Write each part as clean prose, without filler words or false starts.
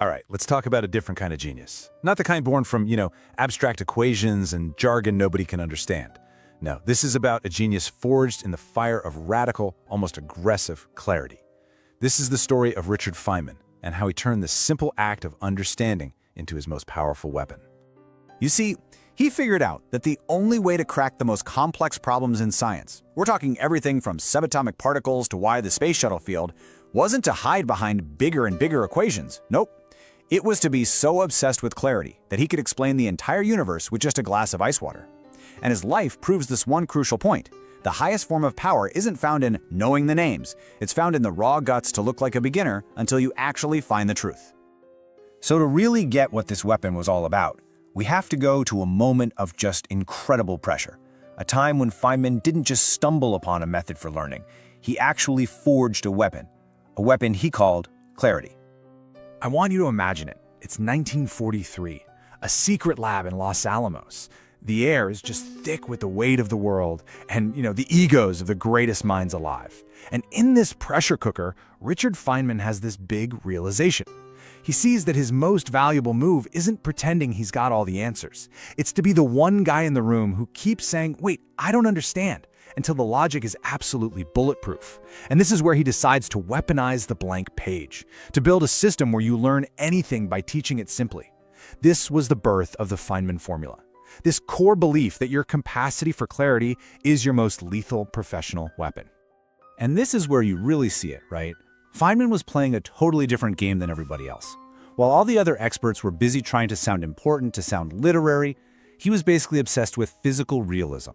All right, let's talk about a different kind of genius. Not the kind born from, abstract equations and jargon nobody can understand. No, this is about a genius forged in the fire of radical, almost aggressive clarity. This is the story of Richard Feynman and how he turned the simple act of understanding into his most powerful weapon. You see, he figured out that the only way to crack the most complex problems in science, we're talking everything from subatomic particles to why the space shuttle failed, wasn't to hide behind bigger and bigger equations. Nope. It was to be so obsessed with clarity that he could explain the entire universe with just a glass of ice water. And his life proves this one crucial point. The highest form of power isn't found in knowing the names. It's found in the raw guts to look like a beginner until you actually find the truth. So to really get what this weapon was all about, we have to go to a moment of just incredible pressure. A time when Feynman didn't just stumble upon a method for learning. He actually forged a weapon he called clarity. I want you to imagine it. It's 1943, a secret lab in Los Alamos. The air is just thick with the weight of the world and, the egos of the greatest minds alive. And in this pressure cooker, Richard Feynman has this big realization. He sees that his most valuable move isn't pretending he's got all the answers. It's to be the one guy in the room who keeps saying, "Wait, I don't understand," until the logic is absolutely bulletproof. And this is where he decides to weaponize the blank page, to build a system where you learn anything by teaching it simply. This was the birth of the Feynman Formula. This core belief that your capacity for clarity is your most lethal professional weapon. And this is where you really see it, right? Feynman was playing a totally different game than everybody else. While all the other experts were busy trying to sound important, to sound literary, he was basically obsessed with physical realism.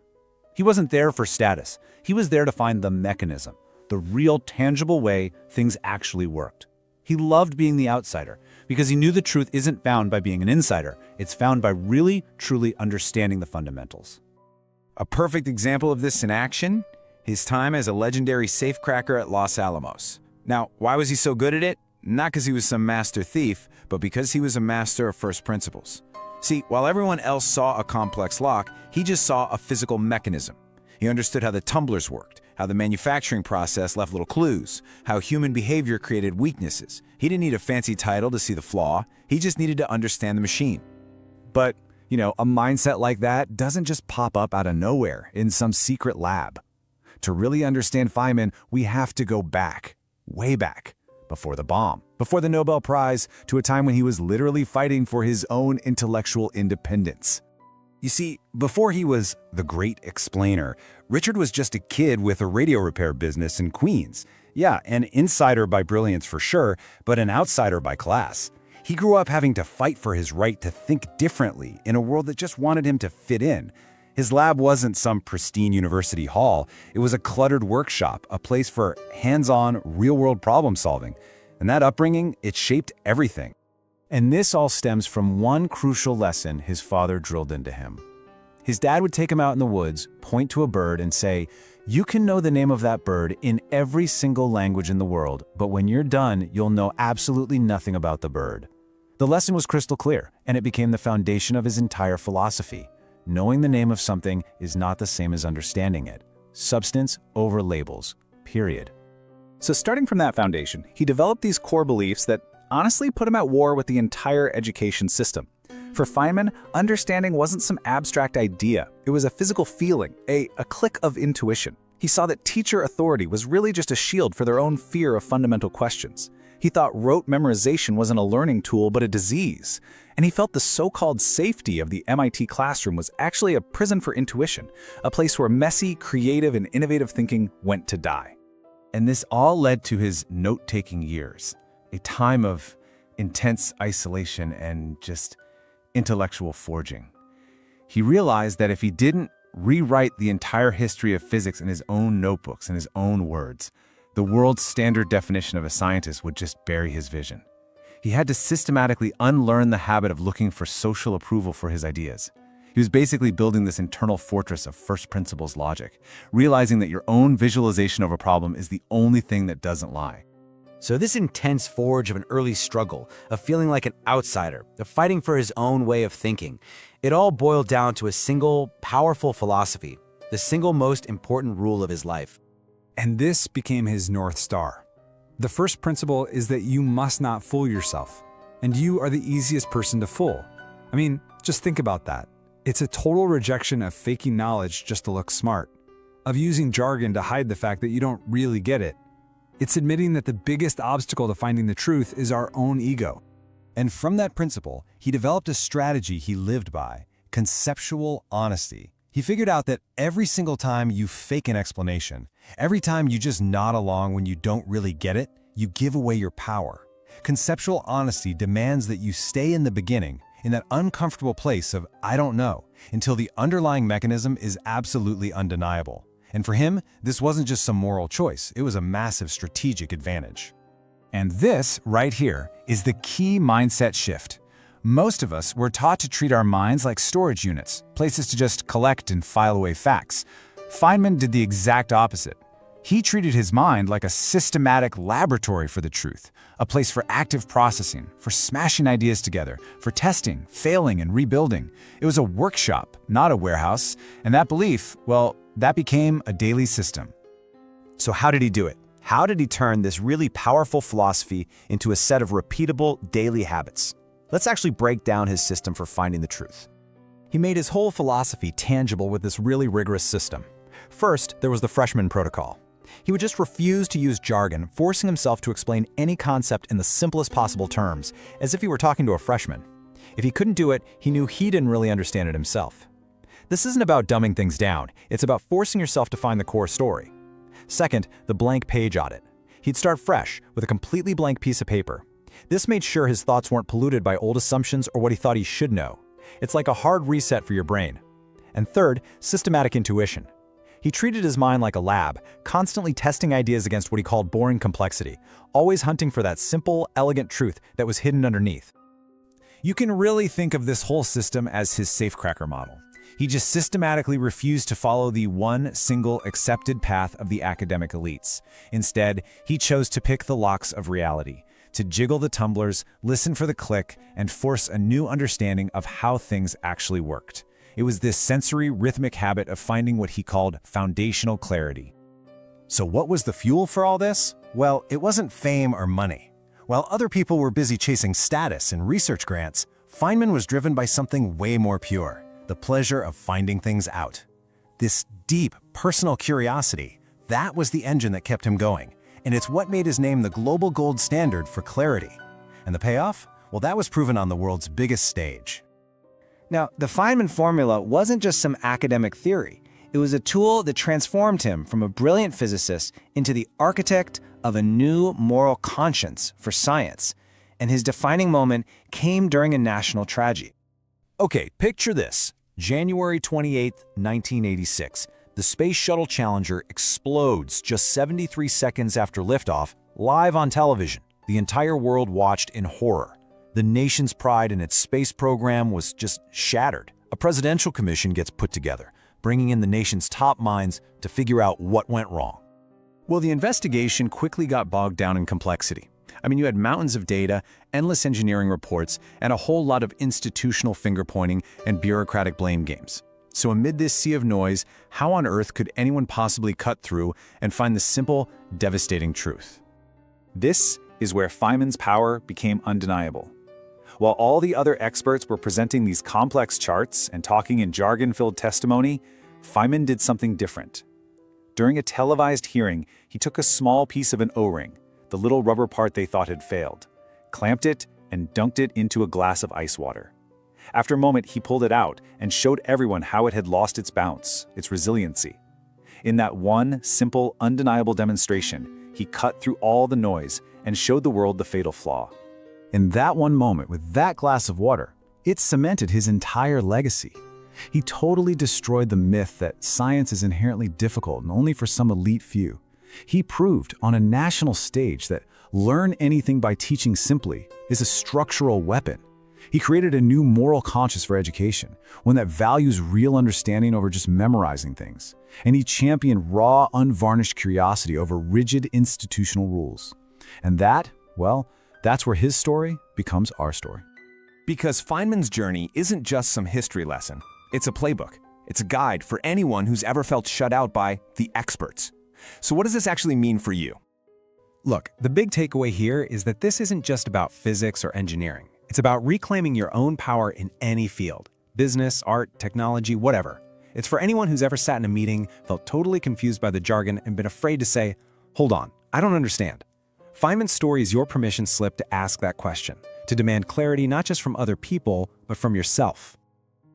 He wasn't there for status. He was there to find the mechanism, the real tangible way things actually worked. He loved being the outsider because he knew the truth isn't found by being an insider. It's found by really, truly understanding the fundamentals. A perfect example of this in action, his time as a legendary safecracker at Los Alamos. Now, why was he so good at it? Not because he was some master thief, but because he was a master of first principles. See, while everyone else saw a complex lock, he just saw a physical mechanism. He understood how the tumblers worked, how the manufacturing process left little clues, how human behavior created weaknesses. He didn't need a fancy title to see the flaw. He just needed to understand the machine. But, a mindset like that doesn't just pop up out of nowhere in some secret lab. To really understand Feynman, we have to go back, way back, before the bomb, before the Nobel Prize, to a time when he was literally fighting for his own intellectual independence. You see, before he was the great explainer, Richard was just a kid with a radio repair business in Queens. Yeah, an insider by brilliance for sure, but an outsider by class. He grew up having to fight for his right to think differently in a world that just wanted him to fit in. His lab wasn't some pristine university hall. It was a cluttered workshop, a place for hands-on, real-world problem solving. And that upbringing, it shaped everything. And this all stems from one crucial lesson his father drilled into him. His dad would take him out in the woods, point to a bird and say, "You can know the name of that bird in every single language in the world, but when you're done, you'll know absolutely nothing about the bird." The lesson was crystal clear, and it became the foundation of his entire philosophy. Knowing the name of something is not the same as understanding it. Substance over labels, period. So starting from that foundation, he developed these core beliefs that honestly put him at war with the entire education system. For Feynman, understanding wasn't some abstract idea. It was a physical feeling, a click of intuition. He saw that teacher authority was really just a shield for their own fear of fundamental questions. He thought rote memorization wasn't a learning tool, but a disease. And he felt the so-called safety of the MIT classroom was actually a prison for intuition, a place where messy, creative, and innovative thinking went to die. And this all led to his note-taking years, a time of intense isolation and just intellectual forging. He realized that if he didn't rewrite the entire history of physics in his own notebooks, in his own words, the world's standard definition of a scientist would just bury his vision. He had to systematically unlearn the habit of looking for social approval for his ideas. He was basically building this internal fortress of first principles logic, realizing that your own visualization of a problem is the only thing that doesn't lie. So this intense forge of an early struggle, of feeling like an outsider, of fighting for his own way of thinking, it all boiled down to a single, powerful philosophy, the single most important rule of his life. And this became his North Star. The first principle is that you must not fool yourself. and you are the easiest person to fool. I mean, just think about that. It's a total rejection of faking knowledge just to look smart, of using jargon to hide the fact that you don't really get it. It's admitting that the biggest obstacle to finding the truth is our own ego. And from that principle, he developed a strategy he lived by: conceptual honesty. He figured out that every single time you fake an explanation, every time you just nod along when you don't really get it, you give away your power. Conceptual honesty demands that you stay in the beginning, in that uncomfortable place of "I don't know," until the underlying mechanism is absolutely undeniable. And for him, this wasn't just some moral choice, it was a massive strategic advantage. And this, right here, is the key mindset shift. Most of us were taught to treat our minds like storage units, places to just collect and file away facts. Feynman did the exact opposite. He treated his mind like a systematic laboratory for the truth, a place for active processing, for smashing ideas together, for testing, failing, and rebuilding. It was a workshop, not a warehouse, and that belief, well, that became a daily system. So how did he do it? How did he turn this really powerful philosophy into a set of repeatable daily habits? Let's actually break down his system for finding the truth. He made his whole philosophy tangible with this really rigorous system. First, there was the freshman protocol. He would just refuse to use jargon, forcing himself to explain any concept in the simplest possible terms, as if he were talking to a freshman. If he couldn't do it, he knew he didn't really understand it himself. This isn't about dumbing things down, it's about forcing yourself to find the core story. Second, the blank page audit. He'd start fresh, with a completely blank piece of paper. This made sure his thoughts weren't polluted by old assumptions or what he thought he should know. It's like a hard reset for your brain. And third, systematic intuition. He treated his mind like a lab, constantly testing ideas against what he called boring complexity, always hunting for that simple, elegant truth that was hidden underneath. You can really think of this whole system as his safecracker model. He just systematically refused to follow the one single accepted path of the academic elites. Instead, he chose to pick the locks of reality, to jiggle the tumblers, listen for the click, and force a new understanding of how things actually worked. It was this sensory, rhythmic habit of finding what he called foundational clarity. So what was the fuel for all this? Well, it wasn't fame or money. While other people were busy chasing status and research grants, Feynman was driven by something way more pure: the pleasure of finding things out. This deep, personal curiosity, that was the engine that kept him going, and it's what made his name the global gold standard for clarity. And the payoff? Well, that was proven on the world's biggest stage. Now, the Feynman Formula wasn't just some academic theory. It was a tool that transformed him from a brilliant physicist into the architect of a new moral conscience for science. And his defining moment came during a national tragedy. Okay, picture this. January 28, 1986. The Space Shuttle Challenger explodes just 73 seconds after liftoff, live on television. The entire world watched in horror. The nation's pride in its space program was just shattered. A presidential commission gets put together, bringing in the nation's top minds to figure out what went wrong. Well, the investigation quickly got bogged down in complexity. I mean, you had mountains of data, endless engineering reports, and a whole lot of institutional finger-pointing and bureaucratic blame games. So amid this sea of noise, how on earth could anyone possibly cut through and find the simple, devastating truth? This is where Feynman's power became undeniable. While all the other experts were presenting these complex charts and talking in jargon-filled testimony, Feynman did something different. During a televised hearing, he took a small piece of an O-ring, the little rubber part they thought had failed, clamped it, and dunked it into a glass of ice water. After a moment, he pulled it out and showed everyone how it had lost its bounce, its resiliency. In that one simple, undeniable demonstration, he cut through all the noise and showed the world the fatal flaw. In that one moment, with that glass of water, it cemented his entire legacy. He totally destroyed the myth that science is inherently difficult and only for some elite few. He proved on a national stage that learn anything by teaching simply is a structural weapon. He created a new moral conscience for education, one that values real understanding over just memorizing things. And he championed raw, unvarnished curiosity over rigid institutional rules. And that, well, that's where his story becomes our story. Because Feynman's journey isn't just some history lesson. It's a playbook. It's a guide for anyone who's ever felt shut out by the experts. So what does this actually mean for you? Look, the big takeaway here is that this isn't just about physics or engineering. It's about reclaiming your own power in any field. Business, art, technology, whatever. It's for anyone who's ever sat in a meeting, felt totally confused by the jargon, and been afraid to say, "Hold on, I don't understand." Feynman's story is your permission slip to ask that question, to demand clarity not just from other people, but from yourself.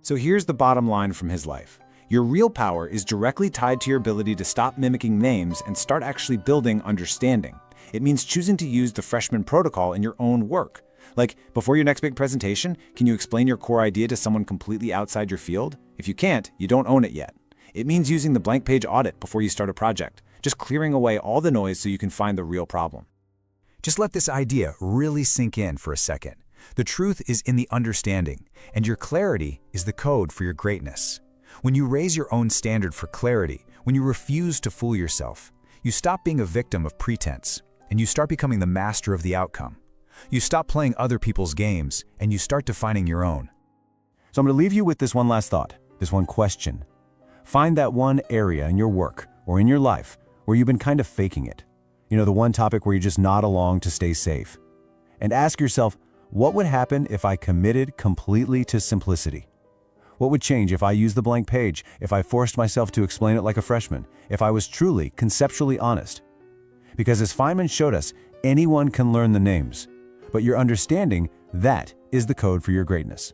So here's the bottom line from his life. Your real power is directly tied to your ability to stop mimicking names and start actually building understanding. It means choosing to use the freshman protocol in your own work. Like, before your next big presentation, can you explain your core idea to someone completely outside your field? If you can't, you don't own it yet. It means using the blank page audit before you start a project, just clearing away all the noise so you can find the real problem. Just let this idea really sink in for a second. The truth is in the understanding, and your clarity is the code for your greatness. When you raise your own standard for clarity, when you refuse to fool yourself, you stop being a victim of pretense, and you start becoming the master of the outcome. You stop playing other people's games, and you start defining your own. So I'm going to leave you with this one last thought, this one question. Find that one area in your work or in your life where you've been kind of faking it. You know, the one topic where you just nod along to stay safe. And ask yourself, what would happen if I committed completely to simplicity? What would change if I used the blank page, if I forced myself to explain it like a freshman, if I was truly conceptually honest? Because as Feynman showed us, anyone can learn the names, but your understanding, that is the code for your greatness.